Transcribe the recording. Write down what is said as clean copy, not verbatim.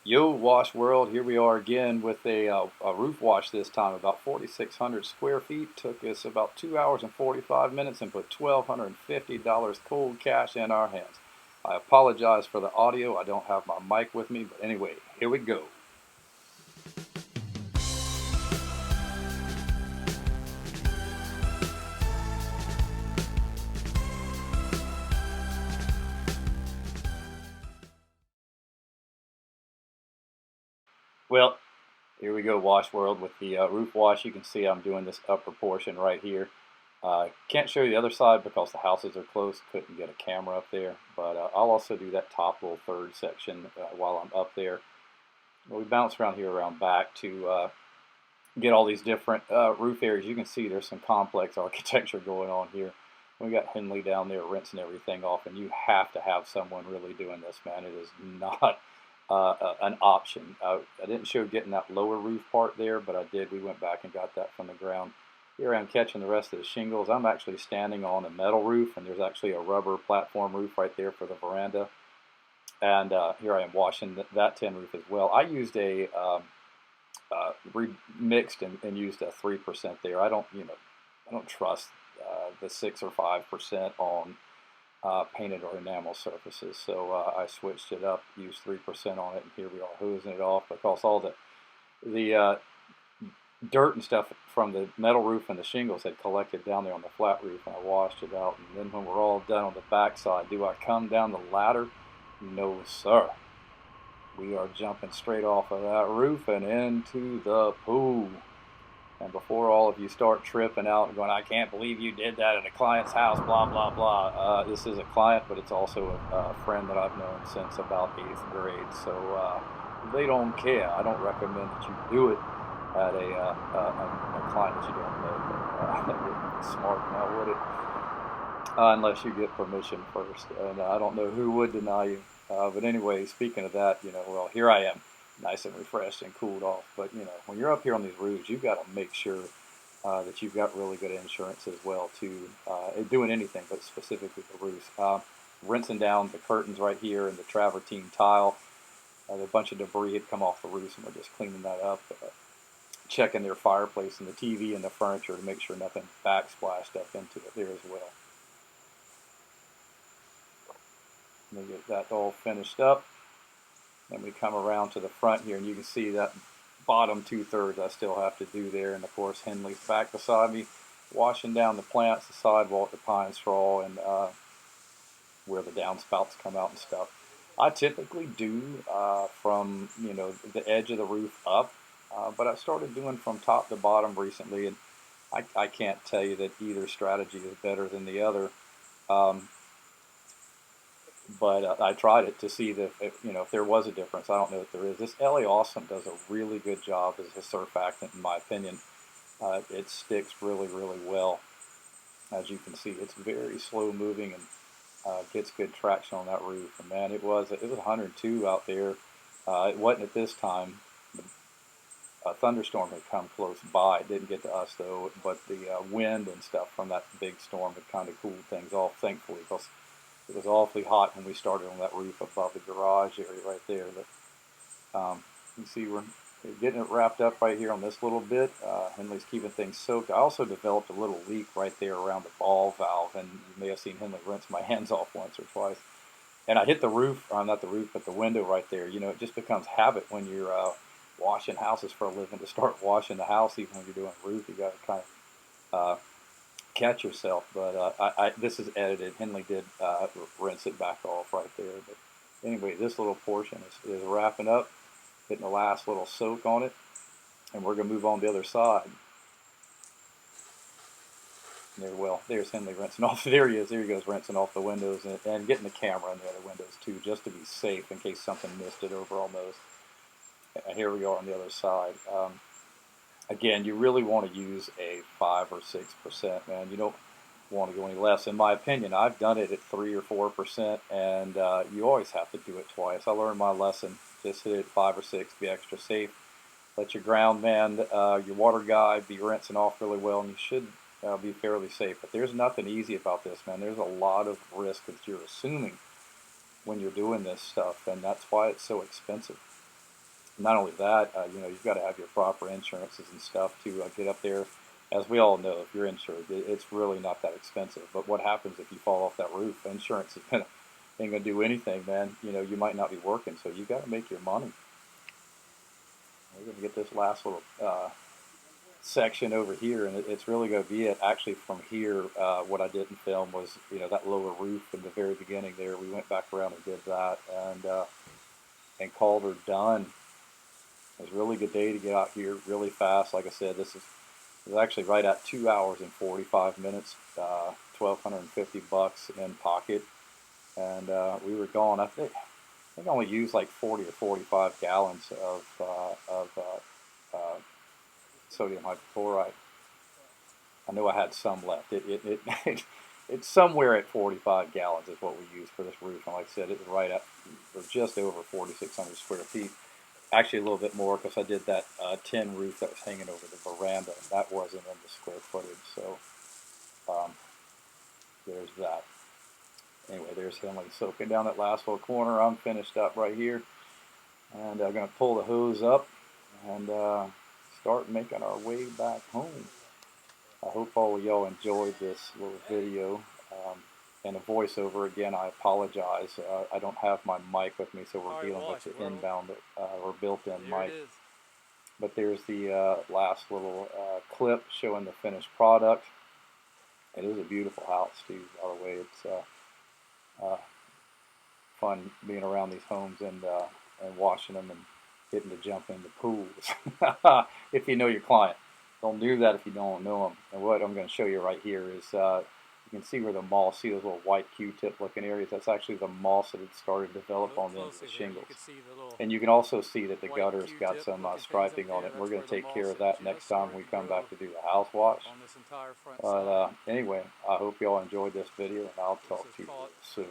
Yo, Wash World, here we are again with a roof wash this time, about 4,600 square feet. Took us about 2 hours and 45 minutes and put $1,250 cold cash in our hands. I apologize for the audio. I don't have my mic with me, but anyway, here we go. Well, here we go, Wash World, with the roof wash. You can see I'm doing this upper portion right here. Can't show you the other side because the houses are close. Couldn't get a camera up there, but I'll also do that top little third section while I'm up there. We bounce around here around back to get all these different roof areas. You can see there's some complex architecture going on here. We got Henley down there rinsing everything off, and you have to have someone really doing this, man. It is not an option. I didn't show getting that lower roof part there, but I did. We went back and got that from the ground. Here I'm catching the rest of the shingles. I'm actually standing on a metal roof, and there's actually a rubber platform roof right there for the veranda. And here I am washing that tin roof as well. I used a remixed and used a 3% there. I don't trust the 6 or 5% on painted or enamel surfaces. So I switched it up, used 3% on it, and here we are hosing it off because all the dirt and stuff from the metal roof and the shingles had collected down there on the flat roof, and I washed it out. And then when we're all done on the back side, do I come down the ladder? No, sir. We are jumping straight off of that roof and into the pool. And before all of you start tripping out and going, I can't believe you did that at a client's house, blah, blah, blah. This is a client, but it's also a friend that I've known since about 8th grade. So they don't care. I don't recommend that you do it at a client that you don't know. But, that wouldn't be smart now, would it? Unless you get permission first. And I don't know who would deny you. But anyway, speaking of that, well, here I am, nice and refreshed and cooled off. But, when you're up here on these roofs, you've got to make sure that you've got really good insurance as well, too, doing anything, but specifically the roofs. Rinsing down the curtains right here and the travertine tile. A bunch of debris had come off the roofs, and we're just cleaning that up. Checking their fireplace and the TV and the furniture to make sure nothing backsplashed up into it there as well. Let me get that all finished up. Then we come around to the front here, and you can see that bottom 2/3 I still have to do there. And of course, Henley's back beside me, washing down the plants, the sidewalk, the pine straw, and where the downspouts come out and stuff. I typically do from the edge of the roof up, but I started doing from top to bottom recently, and I can't tell you that either strategy is better than the other. Um, but I tried it to see if there was a difference. I don't know if there is. This LA Awesome does a really good job as a surfactant, in my opinion. It sticks really, really well. As you can see, it's very slow moving and gets good traction on that roof. And man, it was 102 out there. It wasn't at this time. A thunderstorm had come close by. It didn't get to us though, but the wind and stuff from that big storm had kind of cooled things off, thankfully, because it was awfully hot when we started on that roof above the garage area right there. But you see we're getting it wrapped up right here on this little bit. Henley's keeping things soaked. I also developed a little leak right there around the ball valve, and you may have seen Henley rinse my hands off once or twice. And I hit the roof, or not the roof, but the window right there. It just becomes habit when you're washing houses for a living to start washing the house, even when you're doing a roof. You got to kind of catch yourself. But this is edited. Henley did rinse it back off right there. But anyway, this little portion is wrapping up, getting the last little soak on it, and we're going to move on to the other side. There's Henley rinsing off. There he is. There he goes, rinsing off the windows and getting the camera in the other windows too, just to be safe in case something missed it over on those. And here we are on the other side. Again, you really want to use a 5 or 6%, man. You don't want to go any less. In my opinion, I've done it at 3 or 4%, and you always have to do it twice. I learned my lesson. Just hit it 5 or 6, be extra safe. Let your ground man, your water guy, be rinsing off really well, and you should be fairly safe. But there's nothing easy about this, man. There's a lot of risk that you're assuming when you're doing this stuff, and that's why it's so expensive. Not only that, you know, you've got to have your proper insurances and stuff to get up there. As we all know, if you're insured, it's really not that expensive. But what happens if you fall off that roof? Insurance is gonna ain't gonna do anything, man. You know, you might not be working, so you got to make your money. We're gonna get this last little section over here, and it's really going to be it. Actually, from here, what I didn't film was, you know, that lower roof in the very beginning there. We went back around and did that, and called her done. It was a really good day to get out here really fast. Like I said, this is actually right at 2 hours and 45 minutes, $1,250 in pocket, and we were gone. I think I only used like 40 or 45 gallons of sodium hypochlorite. I know I had some left. It's somewhere at 45 gallons is what we used for this roof. And like I said, it was right at, or just over 4,600 square feet. Actually, a little bit more because I did that tin roof that was hanging over the veranda, and that wasn't in the square footage. So um, there's that. Anyway, there's Henley soaking down that last little corner. I'm finished up right here, and I'm going to pull the hose up and start making our way back home. I hope all of y'all enjoyed this little video. And a voiceover, again, I apologize. I don't have my mic with me, so we're dealing with the inbound or built-in mic. But there's the last little clip showing the finished product. It is a beautiful house, too, by the way. It's uh, fun being around these homes and watching them and getting to jump into pools if you know your client. Don't do that if you don't know them. And what I'm going to show you right here is you can see where the moss, see those little white Q-tip looking areas, that's actually the moss that had started to develop on the shingles. And you can also see that the gutter's got some striping on it. And we're going to take care of that next time we come back to do the house wash. But anyway, I hope y'all enjoyed this video, and I'll talk to you soon.